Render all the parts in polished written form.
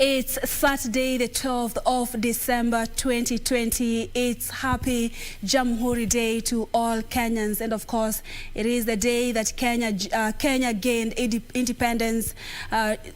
It's Saturday, the 12th of December 2020. It's happy Jamhuri Day to all Kenyans. And of course, it is the day that Kenya gained independence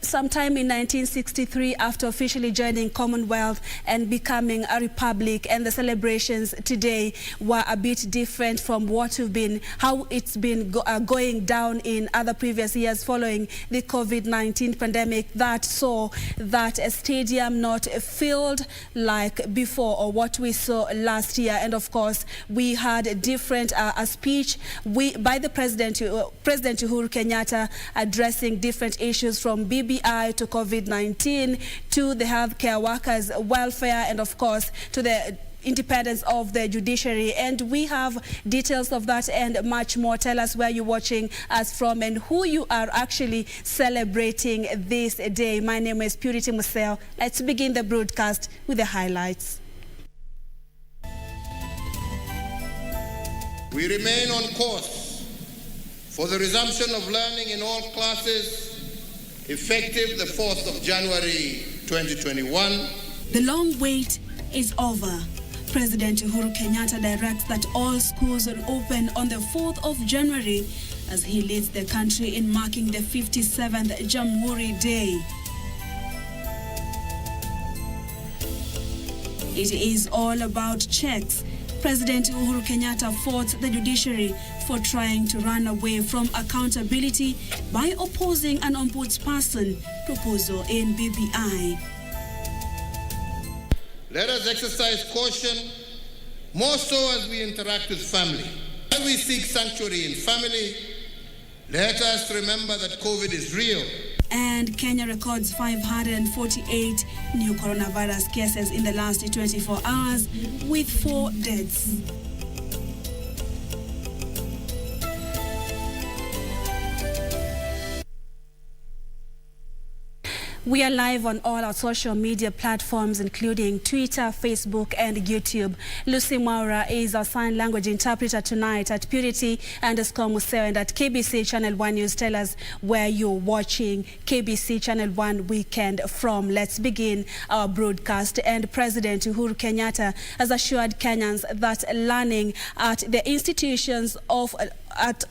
sometime in 1963 after officially joining Commonwealth and becoming a republic. And the celebrations today were a bit different from how it's been going down in other previous years following the COVID-19 pandemic that saw that a stadium not filled like before or what we saw last year. And of course, we had a different speech by the President Uhuru Kenyatta addressing different issues from BBI to COVID-19 to the healthcare workers' welfare and of course to the independence of the judiciary. And we have details of that and much more. Tell us where you're watching us from and who you are actually celebrating this day. My name is Purity Museo. Let's begin the broadcast with the highlights. We remain on course for the resumption of learning in all classes effective the 4th of January 2021. The long wait is over. President Uhuru Kenyatta directs that all schools will open on the 4th of January as he leads the country in marking the 57th Jamhuri Day. It is all about checks. President Uhuru Kenyatta fought the judiciary for trying to run away from accountability by opposing an ombudsperson proposal in BBI. Let us exercise caution, more so as we interact with family. As we seek sanctuary in family, let us remember that COVID is real. And Kenya records 548 new coronavirus cases in the last 24 hours, with 4 deaths. We are live on all our social media platforms, including Twitter, Facebook, and YouTube. Lucy Maura is our sign language interpreter tonight at Purity_Museo and at KBC Channel 1 News. Tell us where you're watching KBC Channel 1 Weekend from. Let's begin our broadcast. And President Uhuru Kenyatta has assured Kenyans that learning at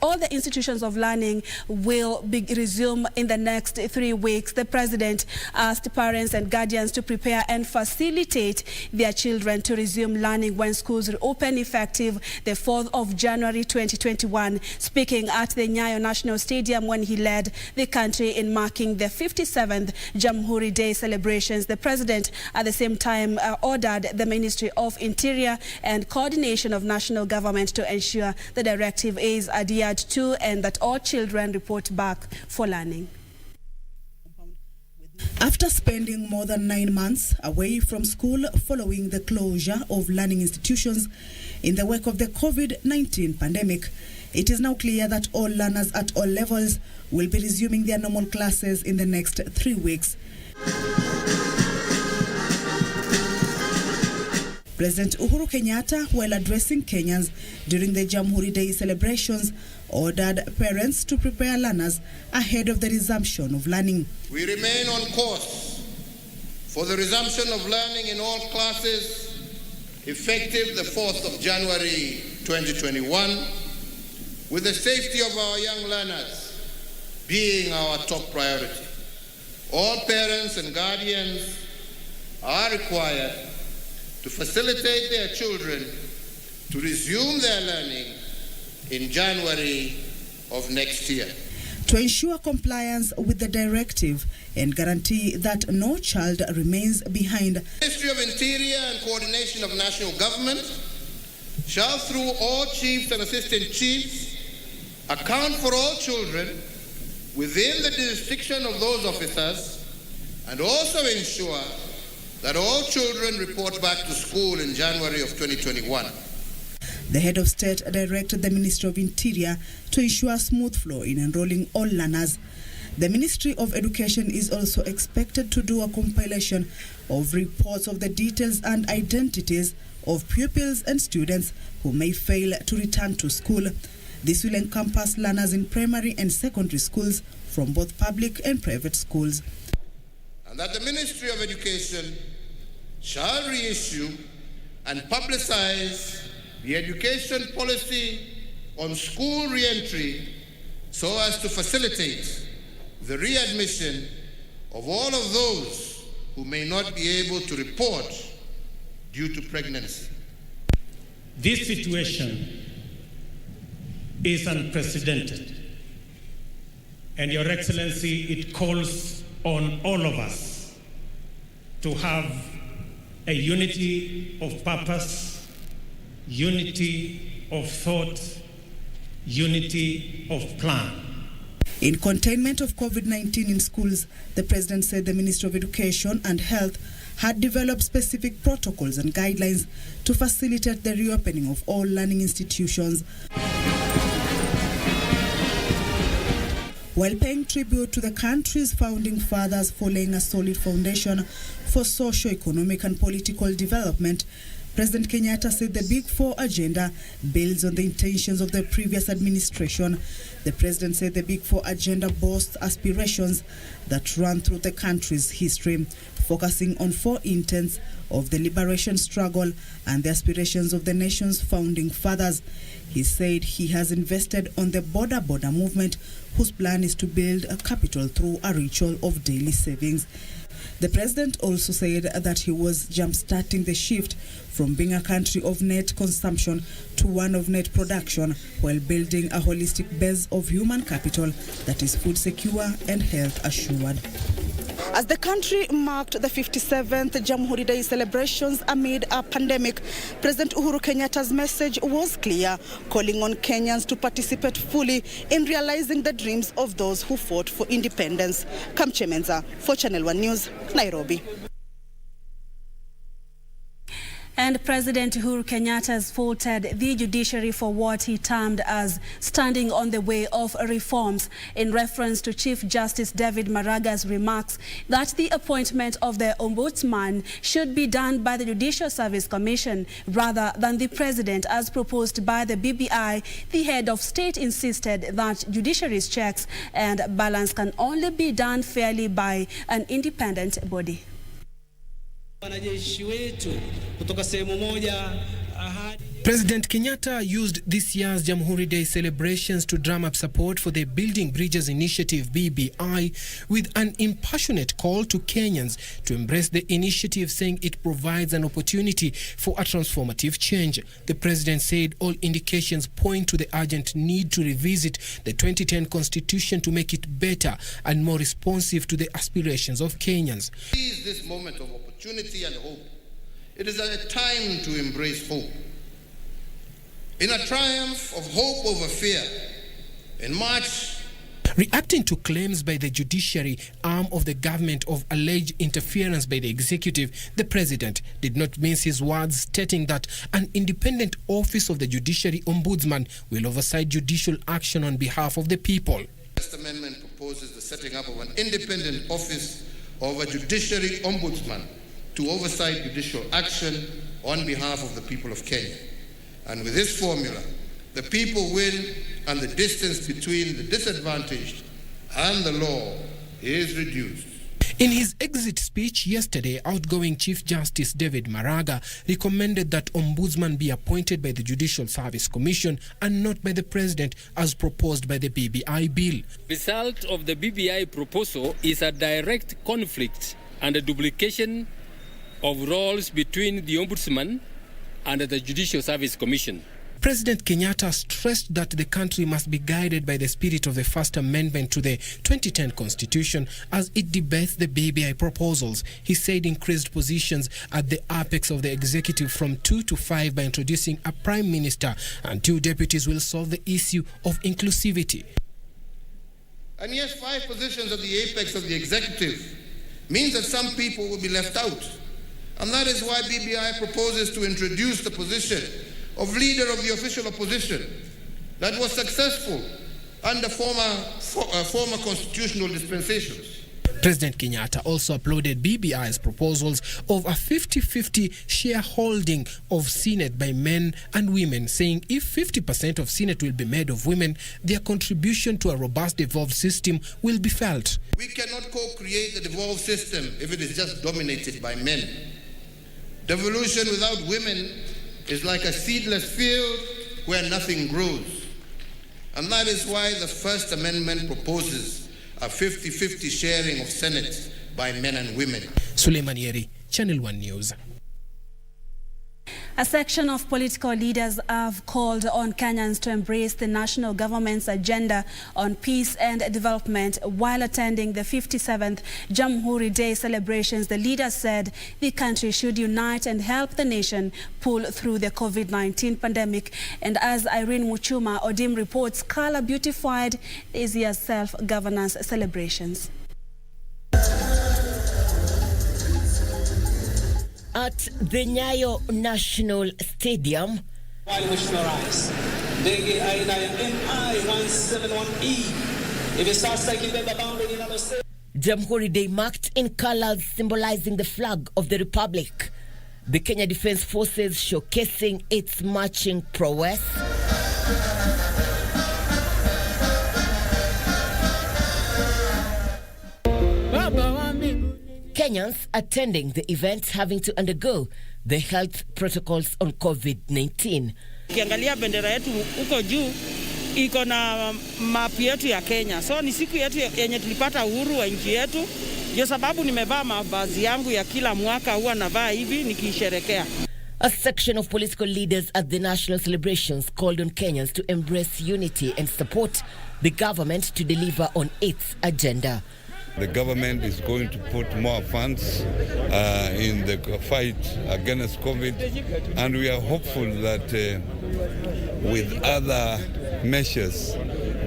all the institutions of learning will be resumed in the next 3 weeks. The president asked parents and guardians to prepare and facilitate their children to resume learning when schools reopen effective the 4th of January 2021. Speaking at the Nyayo National Stadium when he led the country in marking the 57th Jamhuri Day celebrations, the president at the same time ordered the Ministry of Interior and Coordination of National Government to ensure the directive is adhered to and that all children report back for learning. After spending more than 9 months away from school following the closure of learning institutions in the wake of the COVID-19 pandemic, it is now clear that all learners at all levels will be resuming their normal classes in the next 3 weeks. President Uhuru Kenyatta, while addressing Kenyans during the Jamhuri Day celebrations, ordered parents to prepare learners ahead of the resumption of learning. We remain on course for the resumption of learning in all classes effective the 4th of January 2021, with the safety of our young learners being our top priority. All parents and guardians are required to facilitate their children to resume their learning in January of next year. To ensure compliance with the directive and guarantee that no child remains behind, The Ministry of Interior and Coordination of National Government shall, through all chiefs and assistant chiefs, account for all children within the jurisdiction of those officers and also ensure that all children report back to school in January of 2021. The head of state directed the Ministry of Interior to ensure smooth flow in enrolling all learners. The Ministry of Education is also expected to do a compilation of reports of the details and identities of pupils and students who may fail to return to school. This will encompass learners in primary and secondary schools from both public and private schools. and that the Ministry of Education shall reissue and publicize the education policy on school re-entry so as to facilitate the readmission of all of those who may not be able to report due to pregnancy. This situation is unprecedented, and Your Excellency, it calls on all of us to have a unity of purpose, unity of thought, unity of plan. In containment of COVID-19 in schools, the President said the Ministry of Education and Health had developed specific protocols and guidelines to facilitate the reopening of all learning institutions. While paying tribute to the country's founding fathers for laying a solid foundation for socio-economic and political development, President Kenyatta said the Big Four agenda builds on the intentions of the previous administration. The President said the Big Four agenda boasts aspirations that run through the country's history, focusing on four intents of the liberation struggle and the aspirations of the nation's founding fathers. He said he has invested on the border movement, whose plan is to build a capital through a ritual of daily savings. The President also said that he was jump-starting the shift from being a country of net consumption to one of net production, while building a holistic base of human capital that is food secure and health assured. As the country marked the 57th Jamhuri Day celebrations amid a pandemic, President Uhuru Kenyatta's message was clear, calling on Kenyans to participate fully in realizing the dreams of those who fought for independence. Kamche Menza for Channel 1 News, Nairobi. And President Uhuru Kenyatta has faulted the judiciary for what he termed as standing on the way of reforms in reference to Chief Justice David Maraga's remarks that the appointment of the Ombudsman should be done by the Judicial Service Commission rather than the President as proposed by the BBI. The head of state insisted that judiciary's checks and balance can only be done fairly by an independent body. President Kenyatta used this year's Jamhuri Day celebrations to drum up support for the Building Bridges Initiative BBI with an impassionate call to Kenyans to embrace the initiative, saying it provides an opportunity for a transformative change. The President said all indications point to the urgent need to revisit the 2010 Constitution to make it better and more responsive to the aspirations of Kenyans. Seize this moment of opportunity and hope. It is a time to embrace hope. In a triumph of hope over fear, in March, reacting to claims by the judiciary arm of the government of alleged interference by the executive, the President did not mince his words, stating that an independent office of the Judiciary Ombudsman will oversight judicial action on behalf of the people. The First Amendment proposes the setting up of an independent office of a Judiciary Ombudsman to oversight judicial action on behalf of the people of Kenya. And with this formula, the people win and the distance between the disadvantaged and the law is reduced. In his exit speech yesterday, outgoing Chief Justice David Maraga recommended that Ombudsman be appointed by the Judicial Service Commission and not by the President as proposed by the BBI bill. The result of the BBI proposal is a direct conflict and a duplication of roles between the Ombudsman and the Judicial Service Commission. President Kenyatta stressed that the country must be guided by the spirit of the First Amendment to the 2010 Constitution as it debates the BBI proposals. He said increased positions at the apex of the executive from 2 to 5 by introducing a Prime Minister and 2 deputies will solve the issue of inclusivity. And yes, 5 positions at the apex of the executive means that some people will be left out. And that is why BBI proposes to introduce the position of leader of the official opposition that was successful under former constitutional dispensations. President Kenyatta also applauded BBI's proposals of a 50-50 shareholding of Senate by men and women, saying if 50% of Senate will be made of women, their contribution to a robust devolved system will be felt. We cannot co-create the devolved system if it is just dominated by men. Devolution without women is like a seedless field where nothing grows. And that is why the First Amendment proposes a 50-50 sharing of Senate by men and women. Suleiman Yeri, Channel 1 News. A section of political leaders have called on Kenyans to embrace the national government's agenda on peace and development while attending the 57th Jamhuri Day celebrations. The leaders said the country should unite and help the nation pull through the COVID-19 pandemic. And as Irene Muchuma Odim reports, Kala beautified this year's self-governance celebrations. At the Nyayo National Stadium, Jamhuri Day marked in colors symbolizing the flag of the Republic. The Kenya Defence Forces showcasing its marching prowess. Kenyans attending the event having to undergo the health protocols on COVID-19. Ukiangalia bendera yetu huko juu iko na map yetu ya Kenya. So ni siku yetu yenye tulipata uhuru wa nchi yetu. Ndio sababu nimevaa mavazi yangu ya kila mwaka, huwa navaa hivi nikisherekea. A section of political leaders at the national celebrations called on Kenyans to embrace unity and support the government to deliver on its agenda. The government is going to put more funds in the fight against COVID, and we are hopeful that with other measures,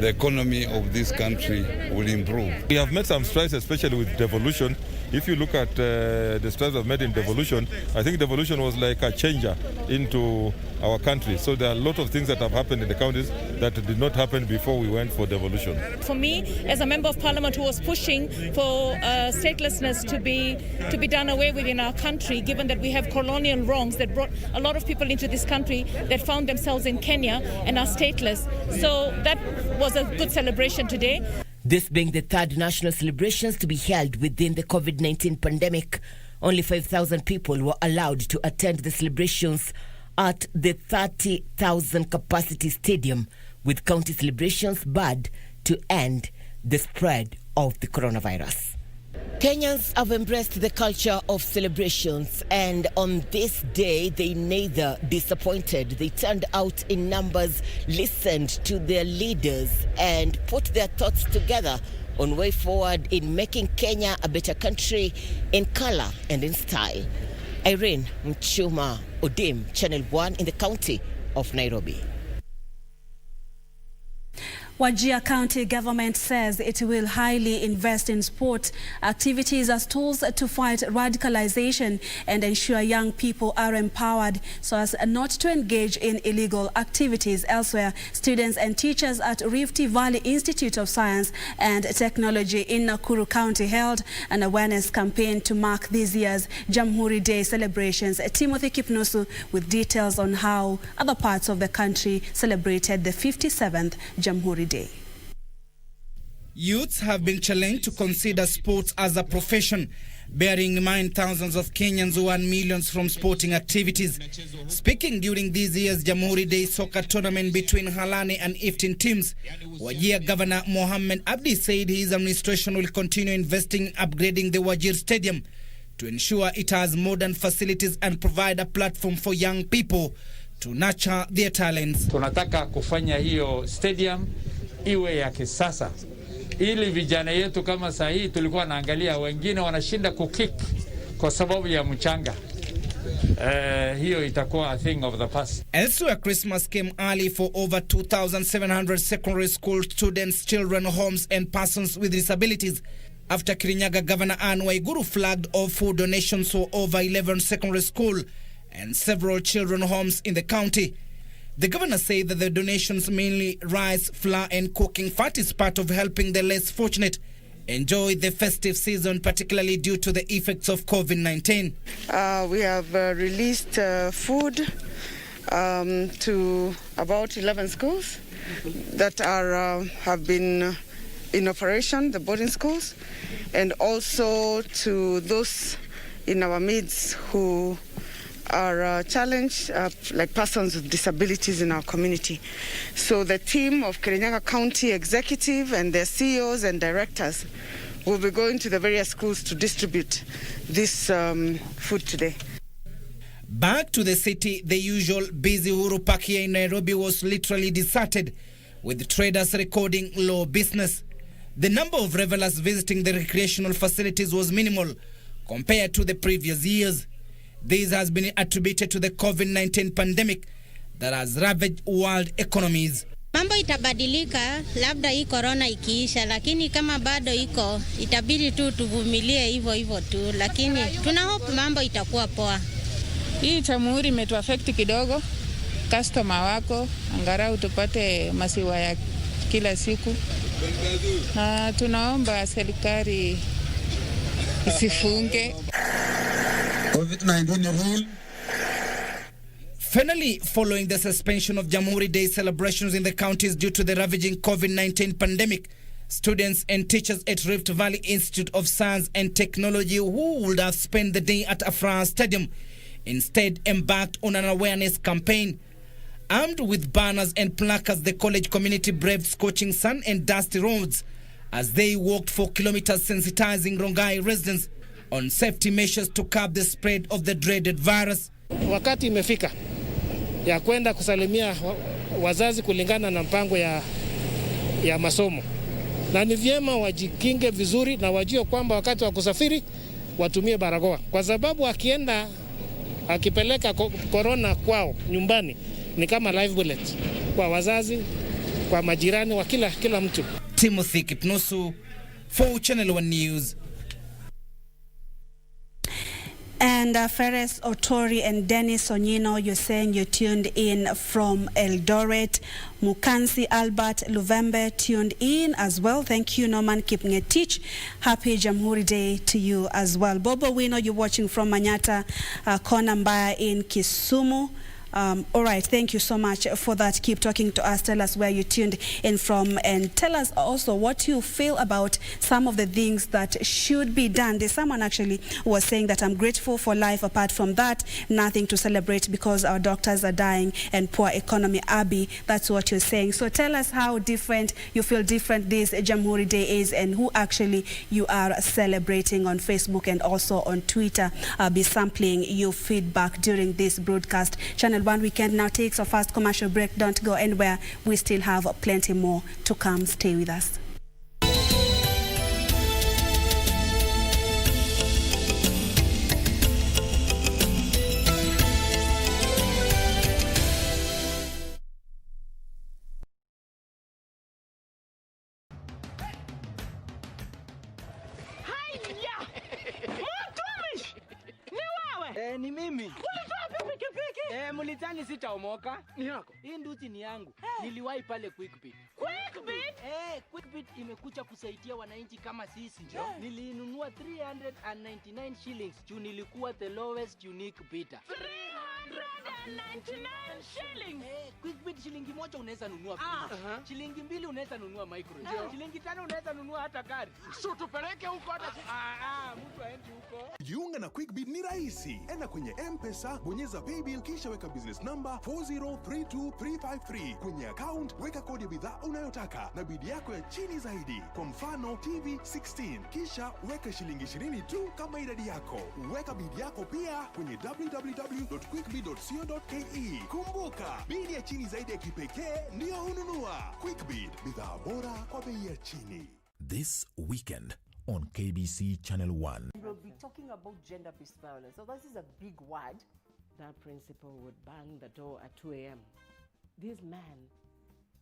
the economy of this country will improve. We have made some strides, especially with devolution. If you look at the strides we've made in devolution, I think devolution was like a changer into our country. So there are a lot of things that have happened in the counties that did not happen before we went for devolution. For me, as a member of parliament who was pushing for statelessness to be done away with in our country, given that we have colonial wrongs that brought a lot of people into this country that found themselves in Kenya and are stateless. So that was a good celebration today. This being the third national celebrations to be held within the COVID-19 pandemic, only 5,000 people were allowed to attend the celebrations at the 30,000 capacity stadium, with county celebrations barred to end the spread of the coronavirus. Kenyans have embraced the culture of celebrations, and on this day they neither disappointed. They turned out in numbers, listened to their leaders, and put their thoughts together on way forward in making Kenya a better country in color and in style. Irene Muchuma Odim, Channel 1 in the county of Nairobi. Wajir County government says it will highly invest in sport activities as tools to fight radicalization and ensure young people are empowered so as not to engage in illegal activities. Elsewhere, students and teachers at Rift Valley Institute of Science and Technology in Nakuru County held an awareness campaign to mark this year's Jamhuri Day celebrations. Timothy Kipnusu with details on how other parts of the country celebrated the 57th Jamhuri Day. Youths have been challenged to consider sports as a profession, bearing in mind thousands of Kenyans who earn millions from sporting activities. Speaking during this year's Jamhuri Day soccer tournament between Halani and Iftin teams, Wajir Governor Mohammed Abdi said his administration will continue investing in upgrading the Wajir Stadium to ensure it has modern facilities and provide a platform for young people to nurture their talents. Tunataka kufanya hiyo stadium iwe ya kisasa, ili vijana yetu kama saa hii tulikuwa naangalia wengine wanashinda kukick kwa sababu ya mchanga. Hiyo itakuwa a thing of the past. Elsewhere, Christmas came early for over 2,700 secondary school students, children, homes and persons with disabilities after Kirinyaga Governor Anne Waiguru flagged off food donations for over 11 secondary school and several children homes in the county. The governor said that the donations, mainly rice, flour and cooking fat, is part of helping the less fortunate enjoy the festive season, particularly due to the effects of COVID-19. We have released food to about 11 schools that have been in operation, the boarding schools, and also to those in our midst who are challenged, like persons with disabilities in our community. So the team of Kirinyaga County Executive and their CEOs and directors will be going to the various schools to distribute this food today. Back to the city, the usual busy Uhuru Park here in Nairobi was literally deserted, with traders recording low business. The number of revelers visiting the recreational facilities was minimal compared to the previous years. This has been attributed to the COVID-19 pandemic that has ravaged world economies. Mambo itabadilika labda hii corona ikiisha, lakini kama bado iko itabidi tu tuvumilie hivyo tu, lakini tuna hope mambo itakuwa poa. Hii Jamhuri imetuaffect kidogo, customer wako angarau tupate masiwa ya kila siku, na tunaomba serikali isifunge. COVID-19 rule. Finally, following the suspension of Jamhuri Day celebrations in the counties due to the ravaging COVID-19 pandemic, students and teachers at Rift Valley Institute of Science and Technology who would have spent the day at Afra Stadium instead embarked on an awareness campaign. Armed with banners and placards, the college community braved scorching sun and dusty roads as they walked for kilometers, sensitizing Rongai residents on safety measures to curb the spread of the dreaded virus. Wakati imefika ya kwenda kusalimia wazazi kulingana na mpango ya masomo, na ni vyema wajikinge vizuri na wajue kwamba wakati wa kusafiri watumie barakoa, kwa sababu akipeleka corona kwao nyumbani ni kama live bullet kwa wazazi, kwa majirani, wa kila mtu. Timothy Kipnusu for Channel 1 News. And Ferres Otori and Dennis Onyino, you're saying you're tuned in from Eldoret. Mukansi Albert Luvembe tuned in as well. Thank you, Norman Kipngetich. Happy Jamhuri Day to you as well. Bobo Wino, you're watching from Manyata, Konambaya in Kisumu. All right, thank you so much for that. Keep talking to us. Tell us where you tuned in from, and tell us also what you feel about some of the things that should be done. There's someone actually was saying that I'm grateful for life. Apart from that, nothing to celebrate because our doctors are dying and poor economy. Abby, that's what you're saying. So tell us how different you feel different this Jamhuri Day is, and who actually you are celebrating on Facebook and also on Twitter. I'll be sampling your feedback during this broadcast. Channel 1 Weekend now takes our first commercial break. Don't go anywhere. We still have plenty more to come. Stay with us. Ni mimi. Ulitoa pikipiki? Mulitani sitaomoka. Ni yako. Hii nduti ni yangu. Niliwahi pale Quickbit. Quickbit? Quickbit imekuja kusaidia wananchi kama sisi. Nilinunua 399 shillings. Juu nilikuwa the lowest unique bidder. 399 shillings. Quickbit shilingi moja unaweza nunua pizza. Shilingi mbili unaweza nunua microwave. Shilingi tano unaweza nunua hata gari. So tupeleke huko hata mtu aende huko. Jiunga na Quickbit ni rahisi. Enda kwenye M-Pesa, bonyeza paybill kisha weka business number 4032353. Kwenye account weka kodi ya bidhaa unayotaka na bidi yako ya chini zaidi. Kwa mfano TV 16. Kisha weka shilingi 20 tu kama idadi yako. Weka bidi yako pia kwenye www.quickbit.co.ke. Kumbuka, bidi ya chini zaidi ya kipekee ndio hununua. Quickbit, bidhaa bora kwa bei ya chini. This weekend on KBC Channel 1. We'll be talking about gender-based violence. So this is a big word. That principal would bang the door at 2 a.m. This man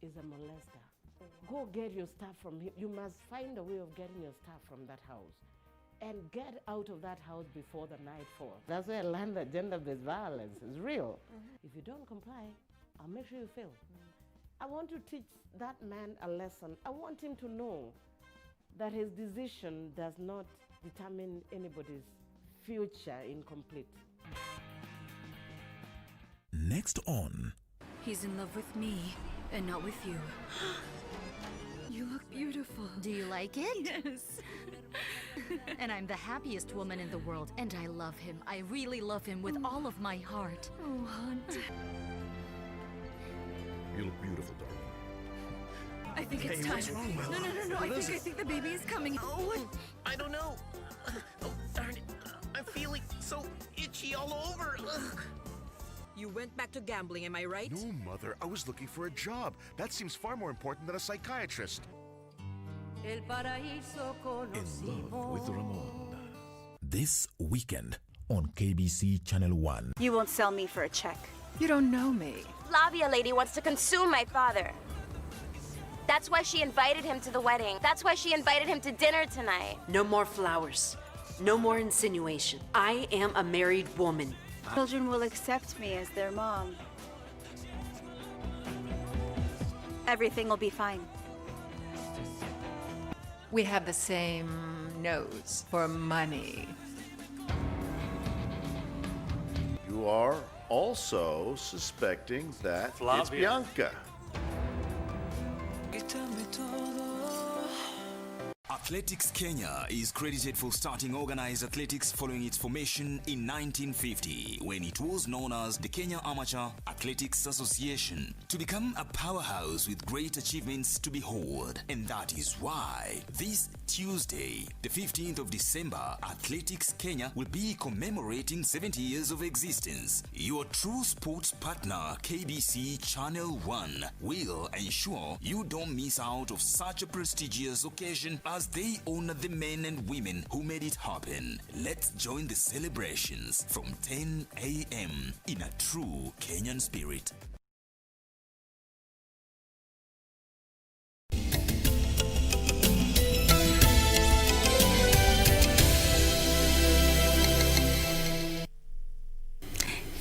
is a molester. Go get your stuff from him. You must find a way of getting your stuff from that house. And get out of that house before the night falls. That's where I learned that gender-based violence is real. If you don't comply, I'll make sure you fail. I want to teach that man a lesson. I want him to know that his decision does not determine anybody's future incomplete. Next on. He's in love with me and not with you. You look beautiful. Do you like it? Yes. And I'm the happiest woman in the world, and I love him. I really love him with all of my heart. Oh, Hunt. You look beautiful, darling. I think it's time. No. I think the baby is coming. Oh, I don't know. Oh, darn it. I'm feeling so itchy all over. Ugh. You went back to gambling, am I right? No, Mother. I was looking for a job. That seems far more important than a psychiatrist. In Love with Ramon. This weekend on KBC Channel 1. You won't sell me for a check. You don't know me. Flavia lady wants to consume my father. That's why she invited him to the wedding. That's why she invited him to dinner tonight. No more flowers. No more insinuation. I am a married woman. Children will accept me as their mom. Everything will be fine. We have the same nose for money. You are also suspecting that it's Bianca. Athletics Kenya is credited for starting organized athletics following its formation in 1950, when it was known as the Kenya Amateur Athletics Association, to become a powerhouse with great achievements to behold. And that is why this Tuesday, the 15th of December, Athletics Kenya will be commemorating 70 years of existence. Your true sports partner, KBC Channel 1, will ensure you don't miss out of such a prestigious occasion as they honor the men and women who made it happen. Let's join the celebrations from 10 a.m. in a true Kenyan spirit.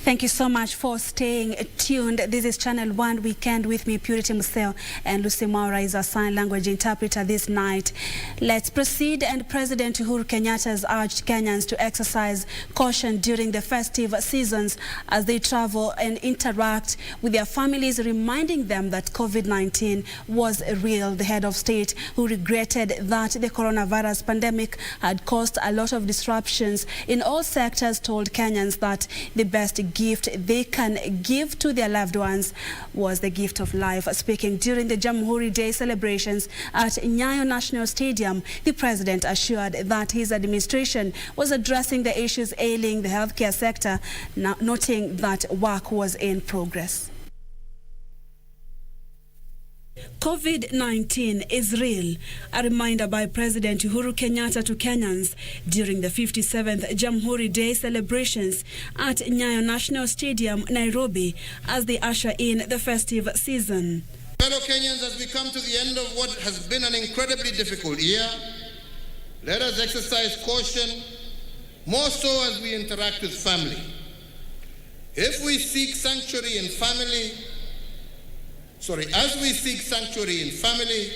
Thank you so much for staying tuned. This is Channel 1 Weekend with me, Purity Museo, and Lucy Maura is our sign language interpreter this night. Let's proceed. And President Uhuru Kenyatta has urged Kenyans to exercise caution during the festive seasons as they travel and interact with their families, reminding them that COVID-19 was real. The head of state, who regretted that the coronavirus pandemic had caused a lot of disruptions in all sectors, told Kenyans that the best gift they can give to their loved ones was the gift of life. Speaking during the Jamhuri Day celebrations at Nyayo National Stadium, the president assured that his administration was addressing the issues ailing the healthcare sector, noting that work was in progress. COVID-19 is real, a reminder by President Uhuru Kenyatta to Kenyans during the 57th Jamhuri Day celebrations at Nyayo National Stadium, Nairobi, as they usher in the festive season. Fellow Kenyans, as we come to the end of what has been an incredibly difficult year, let us exercise caution, more so as we interact with family. If we seek sanctuary in family, as we seek sanctuary in family,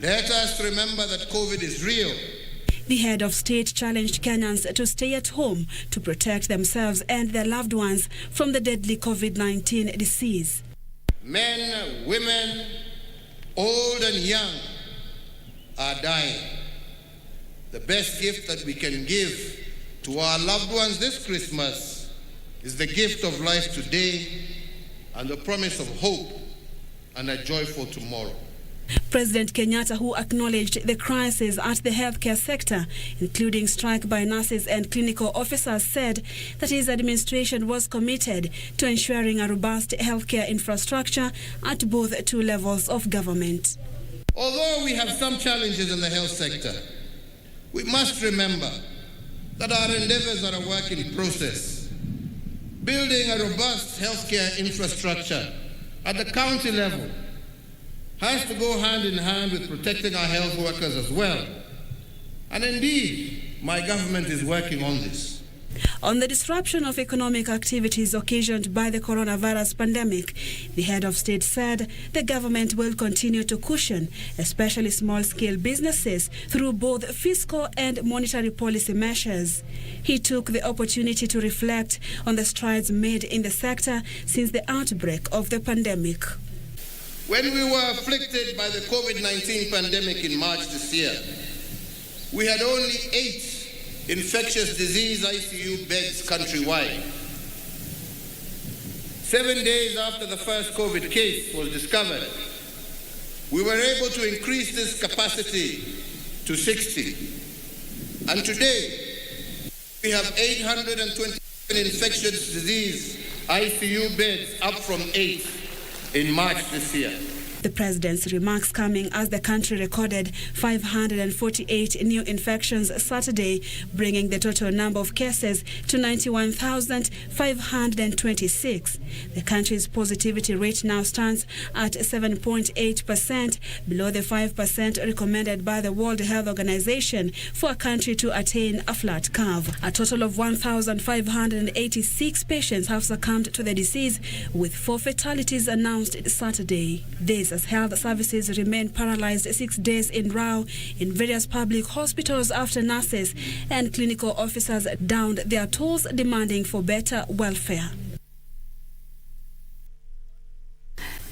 let us remember that COVID is real. The head of state challenged Kenyans to stay at home to protect themselves and their loved ones from the deadly COVID-19 disease. Men, women, old and young are dying. The best gift that we can give to our loved ones this Christmas is the gift of life today and the promise of hope and a joyful tomorrow. President Kenyatta, who acknowledged the crisis at the healthcare sector, including strike by nurses and clinical officers, said that his administration was committed to ensuring a robust healthcare infrastructure at both two levels of government. Although we have some challenges in the health sector, we must remember that our endeavors are a work in process. Building a robust healthcare infrastructure at the county level has to go hand in hand with protecting our health workers as well. And indeed, my government is working on this. On the disruption of economic activities occasioned by the coronavirus pandemic, the head of state said the government will continue to cushion, especially small-scale businesses, through both fiscal and monetary policy measures. He took the opportunity to reflect on the strides made in the sector since the outbreak of the pandemic. When we were afflicted by the COVID-19 pandemic in March this year, we had only 8 infectious disease ICU beds countrywide. 7 days after the first COVID case was discovered, we were able to increase this capacity to 60. And today, we have 827 infectious disease ICU beds, up from 8 in March this year. The president's remarks coming as the country recorded 548 new infections Saturday, bringing the total number of cases to 91,526. The country's positivity rate now stands at 7.8%, below the 5% recommended by the World Health Organization for a country to attain a flat curve. A total of 1,586 patients have succumbed to the disease, with 4 fatalities announced Saturday. This as health services remain paralyzed 6 days in a row in various public hospitals after nurses and clinical officers downed their tools, demanding for better welfare.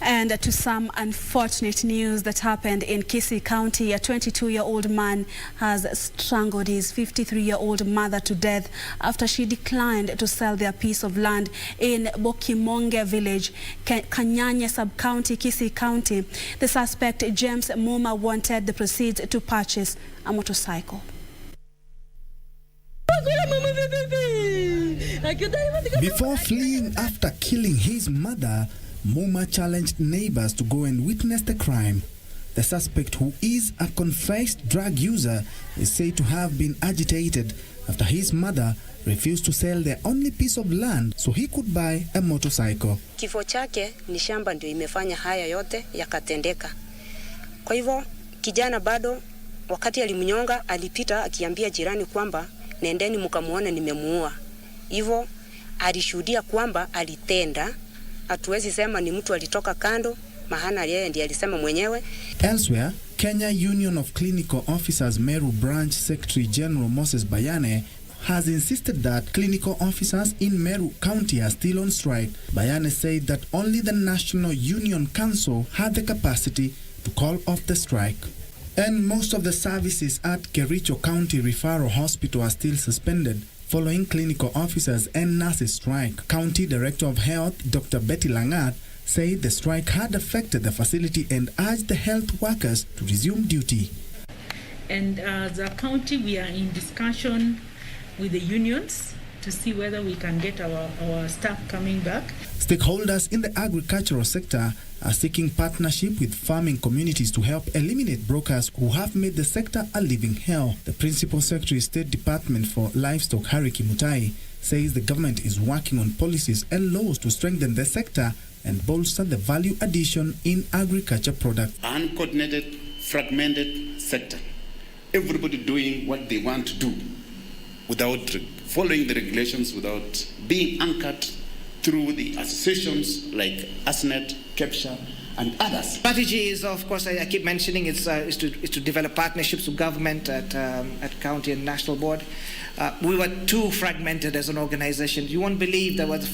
And to some unfortunate news that happened in Kisii County, a 22-year-old man has strangled his 53-year-old mother to death after she declined to sell their piece of land in Bokimonge village, Kanyanye sub-county, Kisii County. The suspect, James Muma, wanted the proceeds to purchase a motorcycle. Before fleeing after killing his mother, Muma challenged neighbors to go and witness the crime. The suspect, who is a confessed drug user, is said to have been agitated after his mother refused to sell their only piece of land so he could buy a motorcycle. Kifo chake ni shamba ndio imefanya haya yote yakatendeka. Kwa hivyo kijana bado wakati alimnyonga alipita akiambia jirani kwamba nendeni mkamuone nimemuua. Hivyo alishuhudia kwamba alitenda. Hatuwezi sema ni mtu alitoka kando, mahana yeye ndiye alisema mwenyewe. Elsewhere, Kenya Union of Clinical Officers Meru Branch Secretary General Moses Bayane has insisted that clinical officers in Meru County are still on strike. Bayane said that only the National Union Council had the capacity to call off the strike. And most of the services at Kericho County Referral Hospital are still suspended following clinical officers and nurses strike. County Director of Health, Dr. Betty Langat, said the strike had affected the facility and urged the health workers to resume duty. And as a county, we are in discussion with the unions to see whether we can get our staff coming back. Stakeholders in the agricultural sector are seeking partnership with farming communities to help eliminate brokers who have made the sector a living hell. The Principal Secretary, State Department for Livestock, Harry Kimutai, says the government is working on policies and laws to strengthen the sector and bolster the value addition in agriculture products. Uncoordinated, fragmented sector. Everybody doing what they want to do without following the regulations, without being anchored through the associations like ASNET, KEPSHA, and others. Strategy is, of course, I keep mentioning, is to develop partnerships with government at county and national board. We were too fragmented as an organization. You won't believe there was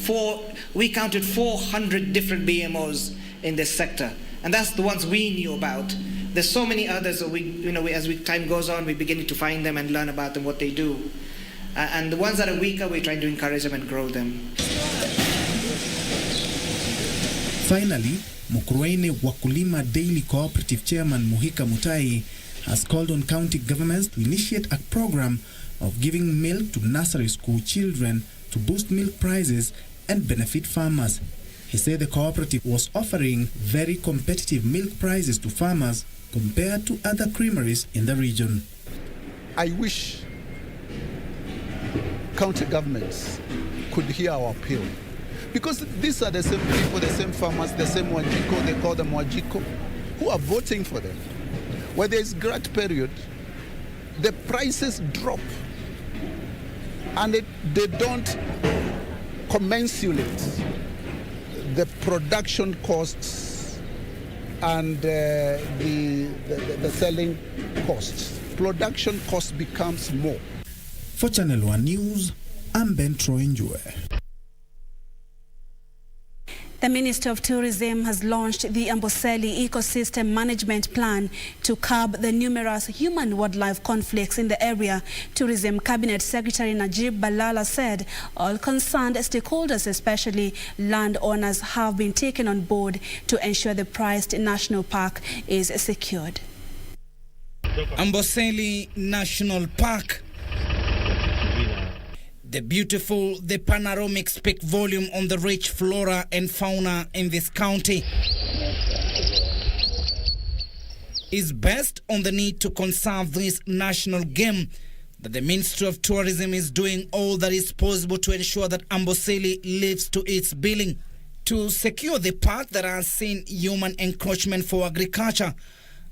we counted 400 different BMOs in this sector, and that's the ones we knew about. There's so many others that as time goes on, we're beginning to find them and learn about them, what they do. And the ones that are weaker, we're trying to encourage them and grow them. Finally, Mukurweini Wakulima Daily Cooperative Chairman Muhika Mutai has called on county governments to initiate a program of giving milk to nursery school children to boost milk prices and benefit farmers. He said the cooperative was offering very competitive milk prices to farmers compared to other creameries in the region. I wish county governments could hear our appeal. Because these are the same people, the same farmers, the same Wajiko, they call them Wajiko, who are voting for them. When there is glut period, the prices drop. and they don't commensurate the production costs and the selling costs. Production cost becomes more. For Channel 1 News, I'm Ben Troinjue. The Minister of Tourism has launched the Amboseli Ecosystem Management Plan to curb the numerous human-wildlife conflicts in the area. Tourism Cabinet Secretary Najib Balala said all concerned stakeholders, especially landowners, have been taken on board to ensure the prized national park is secured. Amboseli National Park. The beautiful, the panoramic speak volume on the rich flora and fauna in this county. Is based on the need to conserve this national game that the Ministry of Tourism is doing all that is possible to ensure that Amboseli lives to its billing. To secure the park that has seen human encroachment for agriculture,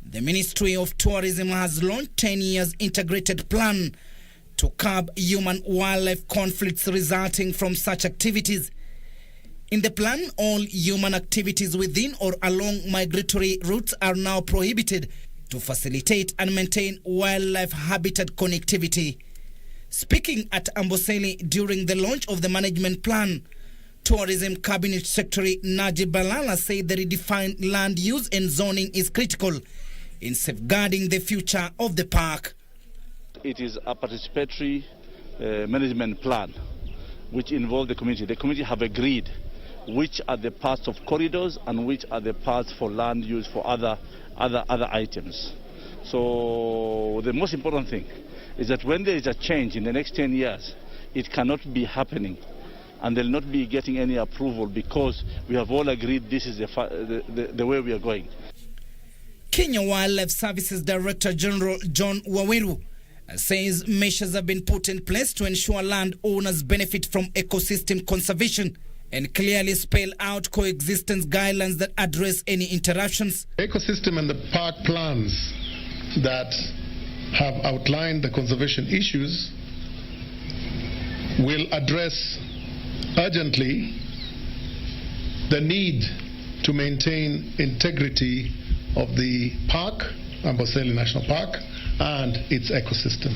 the Ministry of Tourism has launched 10 years integrated plan to curb human-wildlife conflicts resulting from such activities. In the plan, all human activities within or along migratory routes are now prohibited to facilitate and maintain wildlife habitat connectivity. Speaking at Amboseli during the launch of the management plan, Tourism Cabinet Secretary Najib Balala said the redefined land use and zoning is critical in safeguarding the future of the park. It is a participatory management plan which involves the community. The community have agreed which are the parts of corridors and which are the parts for land use for other items. So the most important thing is that when there is a change in the next 10 years, it cannot be happening and they'll not be getting any approval because we have all agreed this is the way we are going. Kenya Wildlife Services Director General John Waweru says measures have been put in place to ensure landowners benefit from ecosystem conservation and clearly spell out coexistence guidelines that address any interruptions. Ecosystem and the park plans that have outlined the conservation issues will address urgently the need to maintain integrity of the park, Amboseli National Park, and its ecosystem.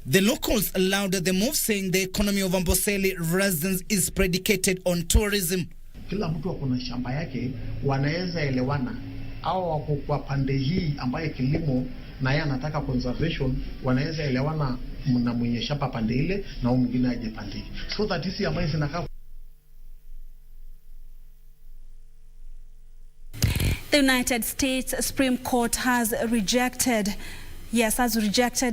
The locals lauded the move, saying the economy of Amboseli residents is predicated on tourism. Kila mtu akona shamba yake, wanaweza elewana. Au wako kwa pande hii ambaye kilimo na yeye anataka conservation, wanaweza elewana na mwenye shamba pande ile na mwingine aje pande hii. So that hisi ambaye zinakaa. The United States Supreme Court has rejected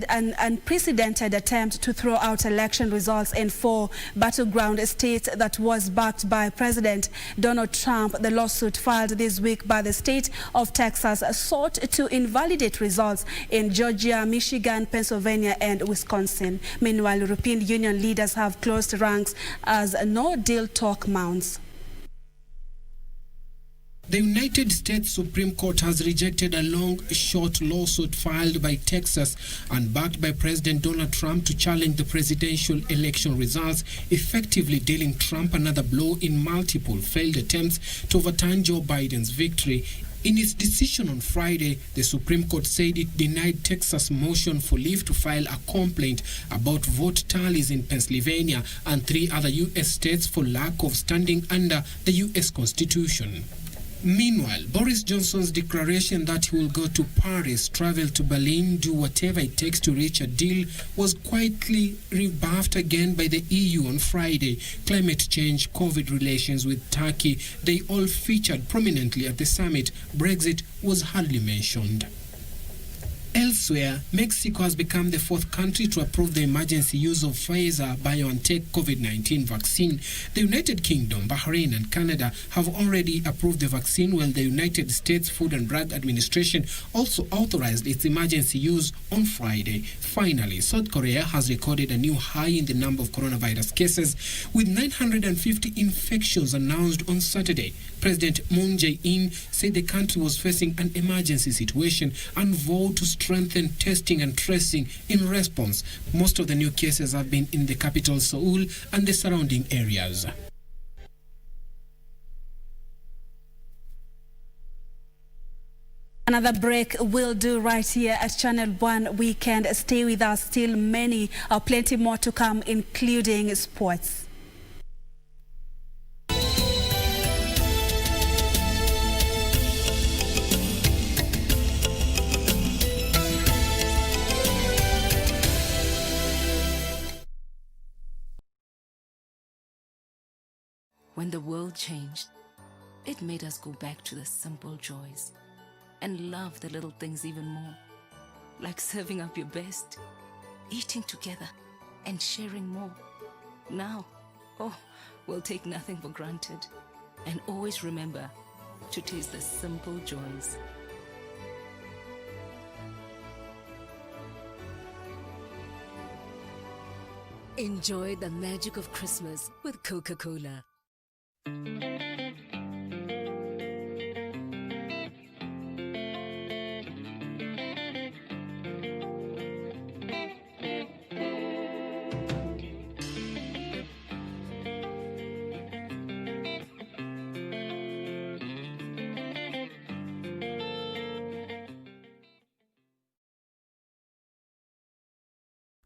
an unprecedented attempt to throw out election results in 4 battleground states that was backed by President Donald Trump. The lawsuit filed this week by the state of Texas sought to invalidate results in Georgia, Michigan, Pennsylvania, and Wisconsin. Meanwhile, European Union leaders have closed ranks as no-deal talk mounts. The United States Supreme Court has rejected a long-shot lawsuit filed by Texas and backed by President Donald Trump to challenge the presidential election results, effectively dealing Trump another blow in multiple failed attempts to overturn Joe Biden's victory. In its decision on Friday, the Supreme Court said it denied Texas' motion for leave to file a complaint about vote tallies in Pennsylvania and 3 other U.S. states for lack of standing under the U.S. Constitution. Meanwhile, Boris Johnson's declaration that he will go to Paris, travel to Berlin, do whatever it takes to reach a deal was quietly rebuffed again by the EU on Friday. Climate change, COVID relations with Turkey, they all featured prominently at the summit. Brexit was hardly mentioned. Elsewhere, Mexico has become the fourth country to approve the emergency use of Pfizer-BioNTech COVID-19 vaccine. The United Kingdom, Bahrain and Canada have already approved the vaccine, while the United States Food and Drug Administration also authorized its emergency use on Friday. Finally, South Korea has recorded a new high in the number of coronavirus cases, with 950 infections announced on Saturday. President Moon Jae-in said the country was facing an emergency situation and vowed to strengthen testing and tracing in response. Most of the new cases have been in the capital Seoul and the surrounding areas. Another break will do right here at Channel 1 Weekend. Stay with us, still plenty more to come, including sports. When the world changed, it made us go back to the simple joys and love the little things even more, like serving up your best, eating together, and sharing more. Now, we'll take nothing for granted and always remember to taste the simple joys. Enjoy the magic of Christmas with Coca-Cola.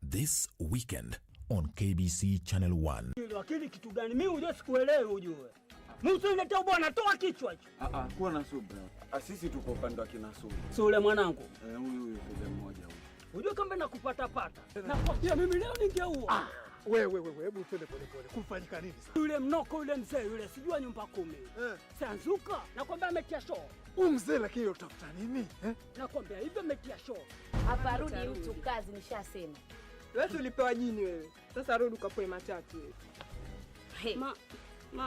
This weekend on KBC Channel 1. Lakini kitu gani mimi uje sikuelewi ujue. Musa unaletea bwana toa kichwa hicho. Kuwa na subra. Sisi tuko upande wa kina Sule. Sule mwanangu. Huyu Sule mmoja huyu. Unajua kama nakupata pata. Nakwambia mimi leo ningeua. Wewe hebu twende pole. Kufanyika nini sasa? Yule mnoko yule mzee yule sijua nyumba 10. Sanzuka nakwambia ametia show. Mzee lakini utafuta nini? Nakwambia hivyo ametia show. Hapa rudi mtu kazi nishasema. Wewe ulipewa jini wewe. Sasa rudi ukapoe matatu wewe. Hey.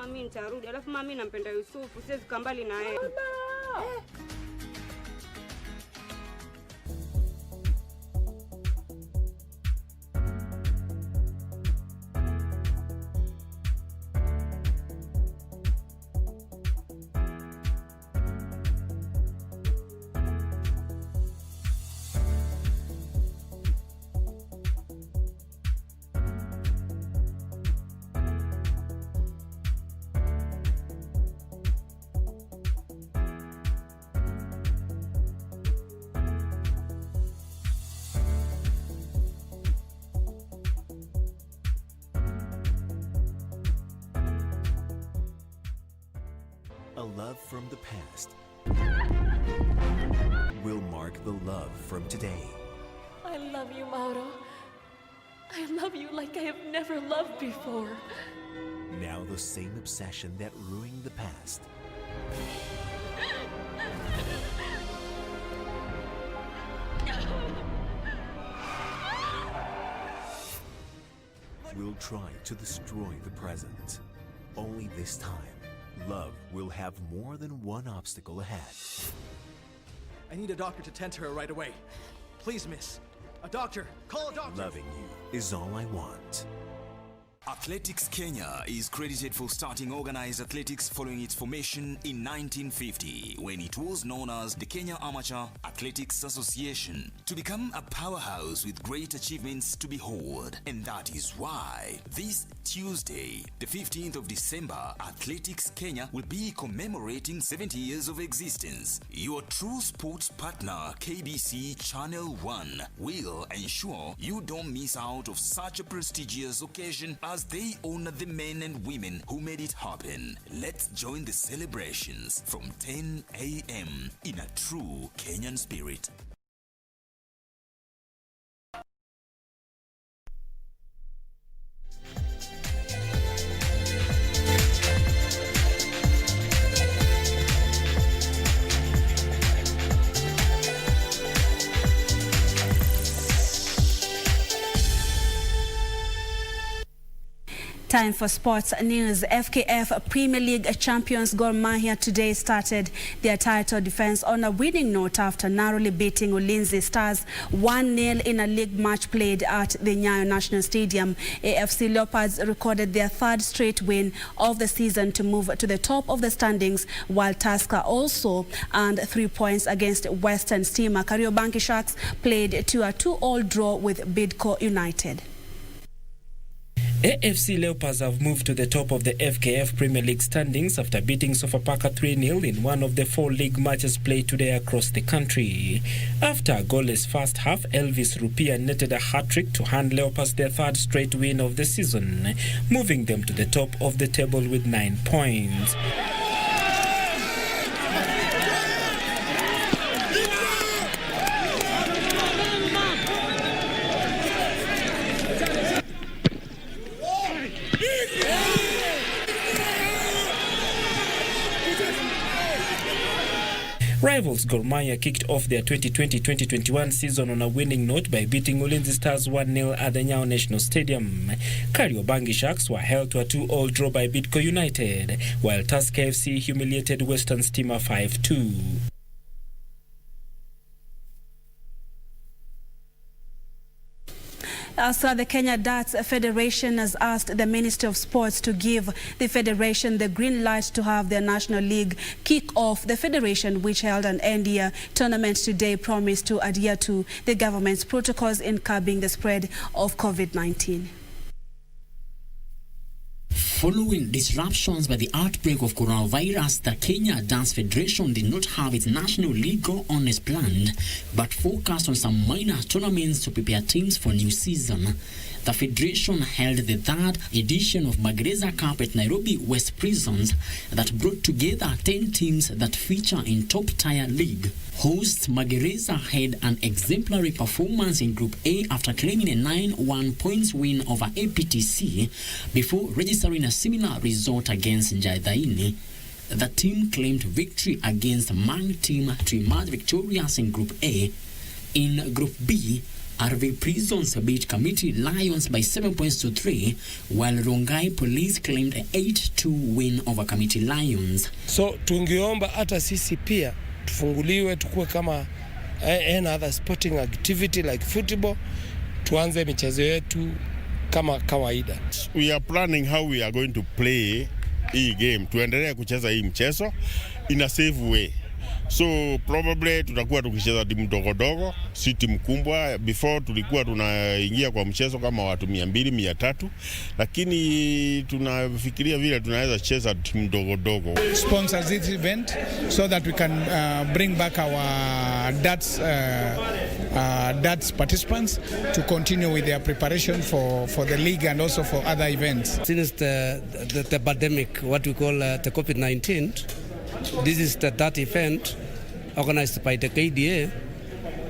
Mimi nitarudi. Alafu mimi nampenda Yusufu, siwezi kambali na yeye. A love from the past will mark the love from today. I love you, Mauro. I love you like I have never loved before. Now the same obsession that ruined the past will try to destroy the present. Only this time, love will have more than one obstacle ahead. I need a doctor to tend to her right away. Please, miss. A doctor. Call a doctor. Loving you is all I want. Athletics Kenya is credited for starting organized athletics following its formation in 1950, when it was known as the Kenya Amateur Athletics Association, to become a powerhouse with great achievements to behold. And that is why this Tuesday, the 15th of December, Athletics Kenya will be commemorating 70 years of existence. Your true sports partner, KBC Channel 1, will ensure you don't miss out of such a prestigious occasion as they honor the men and women who made it happen. Let's join the celebrations from 10 a.m. in a true Kenyan spirit. Time for sports news. FKF Premier League champions Gor Mahia today started their title defense on a winning note after narrowly beating Ulinzi Stars 1-0 in a league match played at the Nyayo National Stadium. AFC Leopards recorded their third straight win of the season to move to the top of the standings, while Tusker also earned 3 points against Western Stima. Kariobangi Sharks played to a 2-2 draw with Bidco United. AFC Leopards have moved to the top of the FKF Premier League standings after beating Sofapaka 3-0 in one of the 4 league matches played today across the country. After a goalless first half, Elvis Rupia netted a hat-trick to hand Leopards their third straight win of the season, moving them to the top of the table with 9 points. Rivals Gor Mahia kicked off their 2020-2021 season on a winning note by beating Ulinzi Stars 1-0 at the Nyayo National Stadium. Kariobangi Sharks were held to a 2-2 draw by Bidco United, while Tusker FC humiliated Western Stima 5-2. The Kenya Darts Federation has asked the Ministry of Sports to give the federation the green light to have their National League kick off. The federation, which held an end-year tournament today, promised to adhere to the government's protocols in curbing the spread of COVID-19. Following disruptions by the outbreak of coronavirus, the Kenya Dance Federation did not have its National League go on as planned, but focused on some minor tournaments to prepare teams for new season. The Federation held the 3rd edition of Magereza Cup at Nairobi West Prisons that brought together 10 teams that feature in top-tier league. Hosts Magereza had an exemplary performance in Group A after claiming a 9-1 points win over APTC before registering a similar result against Njaidaini. The team claimed victory against Mang team to emerge victorious in Group A. In Group B, RV Prisons beat Committee Lions by 7 points to 3, while Rongai Police claimed a 8-2 win over Committee Lions. So tungeomba hata sisi pia tufunguliwe tukue kama any other sporting activity like football, tuanze michezo yetu kama kawaida. We are planning how we are going to play hii game. Tuendelee kucheza hii mchezo in a safe way. So probably tutakuwa tukicheza timu dogo, si timu kubwa. Before tulikuwa tunaingia kwa mchezo kama watu 200-300, lakini tunafikiria vile tunaweza cheza timu dogo. Sponsors this event so that we can bring back our darts participants to continue with their preparation for the league and also for other events. Since the pandemic, what we call the COVID-19, this is the dart event organized by the KDA,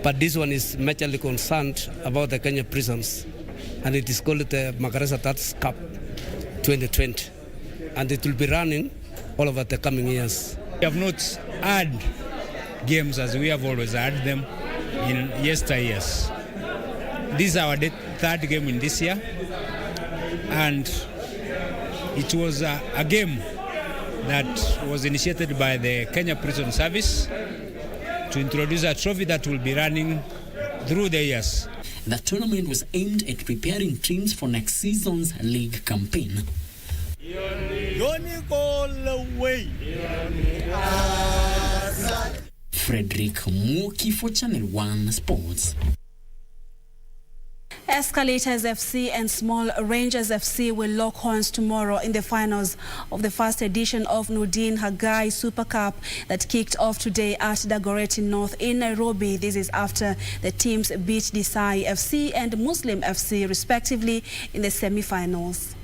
but this one is majorly concerned about the Kenya prisons, and it is called the Magereza Cup 2020, and it will be running all over the coming years. We have not had games as we have always had them in yesteryears. This is our 3rd game in this year, and it was a game that was initiated by the Kenya Prison Service to introduce a trophy that will be running through the years. The tournament was aimed at preparing teams for next season's league campaign. Frederick Muki for Channel 1 Sports. Escalators FC and Small Rangers FC will lock horns tomorrow in the finals of the first edition of Nurdin Hagai Super Cup that kicked off today at Dagoretti North in Nairobi. This is after the teams beat Desai FC and Muslim FC respectively in the semi-finals.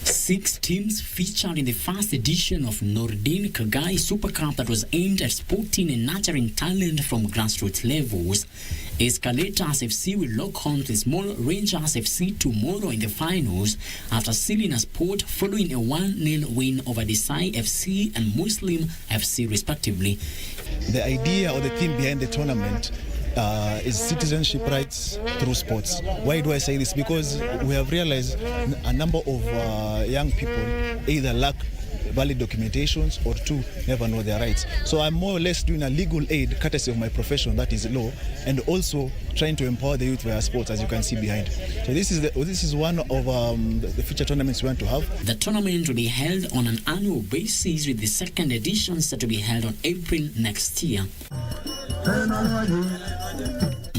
6 teams featured in the first edition of Nurdin Hagai Super Cup that was aimed at sporting and nurturing talent from grassroots levels. Escalators FC will lock horns with Small Rangers FC tomorrow in the finals after sealing a spot following a 1-0 win over Desai FC and Muslim FC respectively. The idea or the theme behind the tournament is citizenship rights through sports. Why do I say this? Because we have realized a number of young people either lack valid documentations or two, never know their rights. So I'm more or less doing a legal aid courtesy of my profession, that is law, and also trying to empower the youth via sports, as you can see behind. So this is one of the future tournaments we want to have. The tournament will be held on an annual basis, with the second edition set to be held on April next year.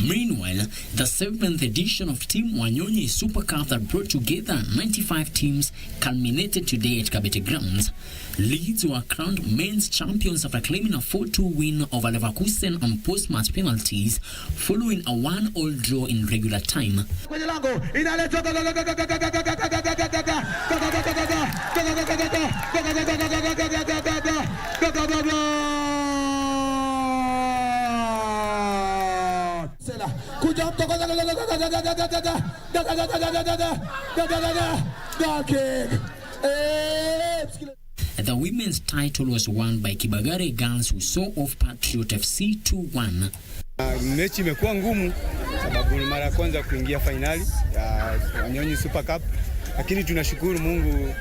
Meanwhile, the 7th edition of Team Wanyonyi Super Cup that brought together 95 teams culminated today at KBC Grounds. Leeds were crowned men's champions after claiming a 4-2 win over Leverkusen on post-match penalties following a 1-1 draw in regular time. The women's title was won by Kibagare Girls, who saw off Patriot FC 2-1. Mechi imekuwa ngumu sababu ni mara ya kwanza kuingia finali ya Wanyonyi Super Cup, lakini tunashukuru Mungu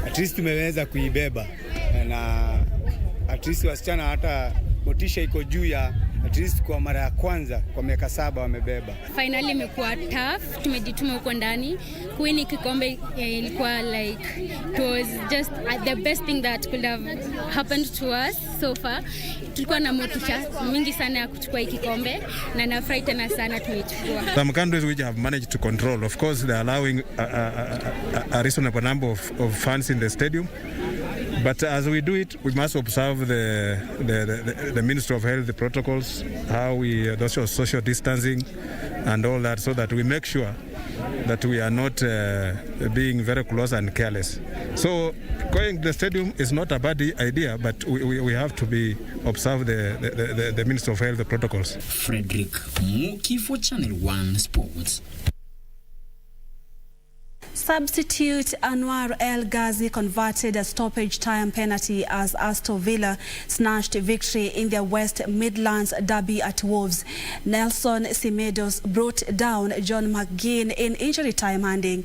at least tumeweza kuibeba, na at least wasichana hata motisha iko juu ya at least kwa mara ya kwanza kwa miaka 7 wamebeba. Finali imekuwa tough, tumejituma huko ndani. Kuwini kikombe ilikuwa like it was just the best thing that could have happened to us so far. Tulikuwa na motisha mingi sana ya kuchukua hiki kikombe na nafurahi tena sana tumechukua. Some countries which have managed to control, of course they are allowing a reasonable number of fans in the stadium. But as we do it, we must observe the Ministry of Health, the protocols, how we social distancing and all that, so that we make sure that we are not being very close and careless. So going to the stadium is not a bad idea, but we have to observe the Ministry of Health, the protocols. Frederick Muki for Channel 1 Sports. Substitute Anwar El Ghazi converted a stoppage time penalty as Aston Villa snatched victory in their West Midlands derby at Wolves. Nelson Semedos brought down John McGinn in injury time, handing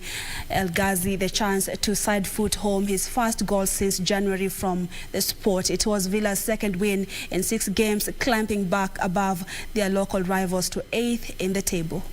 El Ghazi the chance to side foot home his first goal since January from the sport. It was Villa's second win in 6 games, climbing back above their local rivals to 8th in the table.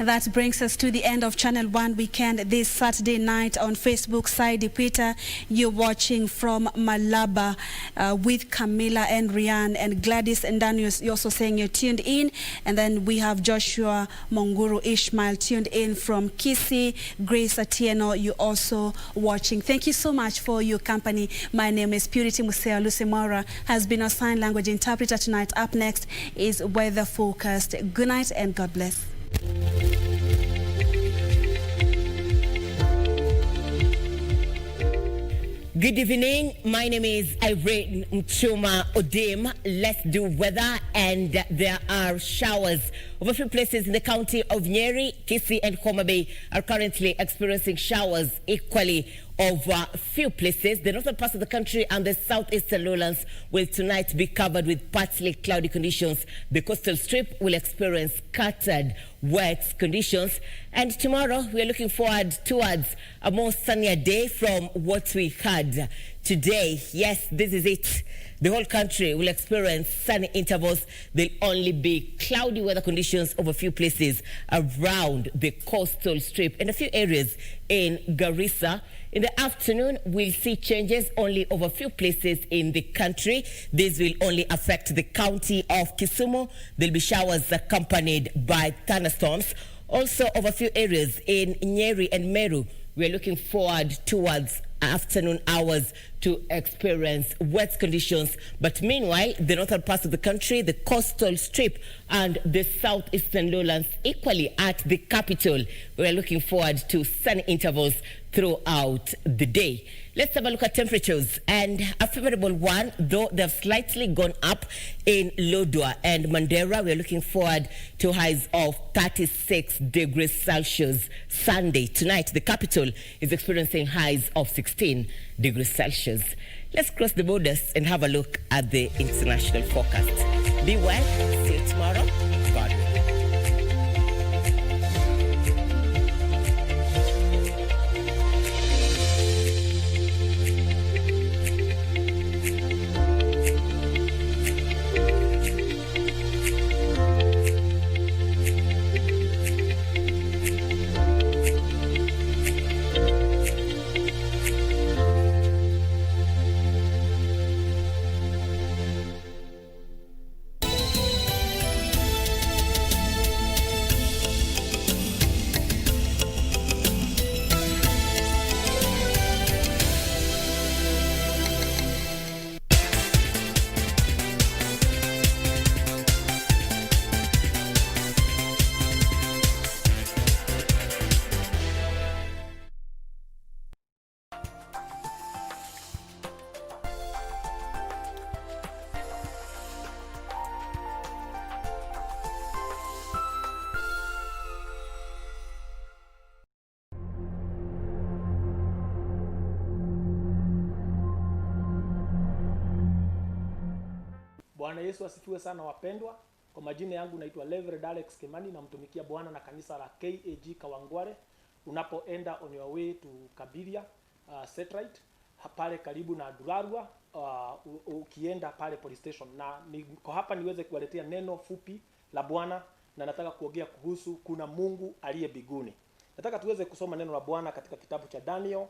That brings us to the end of Channel 1 Weekend this Saturday night on Facebook. Saidi Peter, you're watching from Malaba with Camila and Rian and Gladys and Daniel. You're also saying you're tuned in. And then we have Joshua Monguru Ishmael tuned in from Kisii. Grace Atieno, you're also watching. Thank you so much for your company. My name is Purity Museo. Lucy Mora has been a sign language interpreter tonight. Up next is Weather Forecast. Good night and God bless. Good evening. My name is Irene Mchuma Odim. Let's do weather, and there are showers over a few places in the county of Nyeri. Kisii and Homa Bay are currently experiencing showers equally over a few places. The northern parts of the country and the southeastern lowlands will tonight be covered with partly cloudy conditions. The coastal strip will experience scattered wet conditions. And tomorrow we are looking forward towards a more sunnier day from what we had today. Yes, this is it. The whole country will experience sunny intervals. There'll only be cloudy weather conditions over a few places around the coastal strip and a few areas in Garissa. In the afternoon, we'll see changes only over a few places in the country. This will only affect the county of Kisumu. There'll be showers accompanied by thunderstorms. Also over a few areas in Nyeri and Meru, we're looking forward towards afternoon hours to experience wet conditions. But meanwhile, the northern parts of the country, the coastal strip and the southeastern lowlands, equally at the capital, we're looking forward to sunny intervals throughout the day. Let's have a look at temperatures, and a favorable one, though they've slightly gone up in Lodwar and Mandera. We're looking forward to highs of 36 degrees Celsius Sunday. Tonight, the capital is experiencing highs of 16 degrees Celsius. Let's cross the borders and have a look at the international forecast. Be well. See you tomorrow. God willing. Bwana Yesu asifiwe sana wapendwa. Kwa majina yangu naitwa Reverend Alex Kimani, na mtumikia Bwana na kanisa la KAG Kawangware. Unapoenda on your way to Kabiria Satellite pale karibu na Durarua, ukienda pale police station, na niko hapa niweze kuwaletea neno fupi la Bwana, na nataka kuongea kuhusu kuna Mungu aliye mbinguni. Nataka tuweze kusoma neno la Bwana katika kitabu cha Daniel